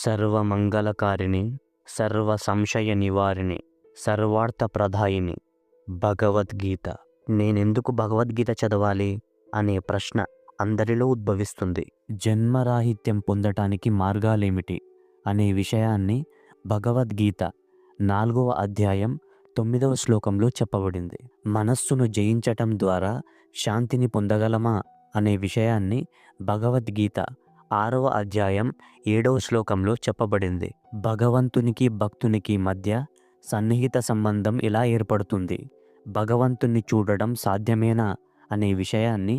సర్వమంగళకారిణి, సర్వ సంశయ నివారిణి, సర్వార్థ ప్రదాయిని భగవద్గీత. నేనెందుకు భగవద్గీత చదవాలి అనే ప్రశ్న అందరిలో ఉద్భవిస్తుంది. జన్మరాహిత్యం పొందటానికి మార్గాలేమిటి అనే విషయాన్ని భగవద్గీత 4వ అధ్యాయం 9వ శ్లోకంలో చెప్పబడింది. మనస్సును జయించటం ద్వారా శాంతిని పొందగలమా అనే విషయాన్ని భగవద్గీత 6వ అధ్యాయం 7వ శ్లోకంలో చెప్పబడింది. భగవంతునికి భక్తునికి మధ్య సన్నిహిత సంబంధం ఎలా ఏర్పడుతుంది, భగవంతుని చూడడం సాధ్యమేనా అనే విషయాన్ని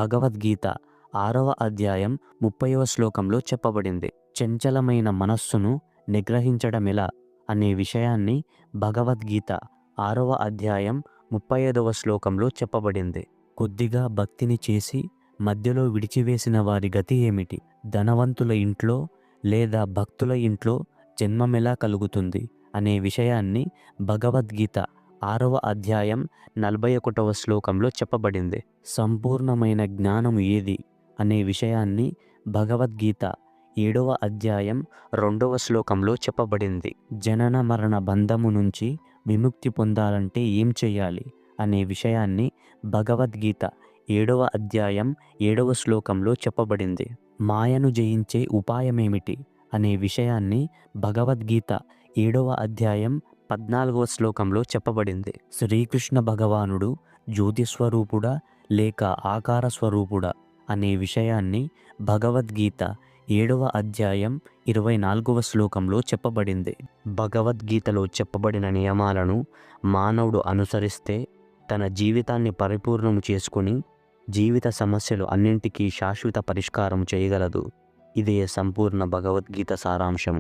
భగవద్గీత 6వ అధ్యాయం 30వ శ్లోకంలో చెప్పబడింది. చంచలమైన మనస్సును నిగ్రహించడమెలా అనే విషయాన్ని భగవద్గీత 6వ అధ్యాయం 35వ శ్లోకంలో చెప్పబడింది. కొద్దిగా భక్తిని చేసి మధ్యలో విడిచివేసిన వారి గతి ఏమిటి? ధనవంతుల ఇంట్లో లేదా భక్తుల ఇంట్లో జన్మమెలా కలుగుతుంది అనే విషయాన్ని భగవద్గీత 6వ అధ్యాయం 41వ శ్లోకంలో చెప్పబడింది. సంపూర్ణమైన జ్ఞానం ఏది అనే విషయాన్ని భగవద్గీత 7వ అధ్యాయం 2వ శ్లోకంలో చెప్పబడింది. జనన మరణ బంధము నుంచి విముక్తి పొందాలంటే ఏం చేయాలి అనే విషయాన్ని భగవద్గీత 7వ అధ్యాయం 7వ శ్లోకంలో చెప్పబడింది. మాయను జయించే ఉపాయమేమిటి అనే విషయాన్ని భగవద్గీత 7వ అధ్యాయం 14వ శ్లోకంలో చెప్పబడింది. శ్రీకృష్ణ భగవానుడు జ్యోతిస్వరూపుడా లేక ఆకార స్వరూపుడా అనే విషయాన్ని భగవద్గీత 7వ అధ్యాయం 24వ శ్లోకంలో చెప్పబడింది. భగవద్గీతలో చెప్పబడిన నియమాలను మానవుడు అనుసరిస్తే తన జీవితాన్ని పరిపూర్ణం చేసుకుని జీవిత సమస్యలు అన్నింటికీ శాశ్వత పరిష్కారం చేయగలదు. ఇదే సంపూర్ణ భగవద్గీత సారాంశం.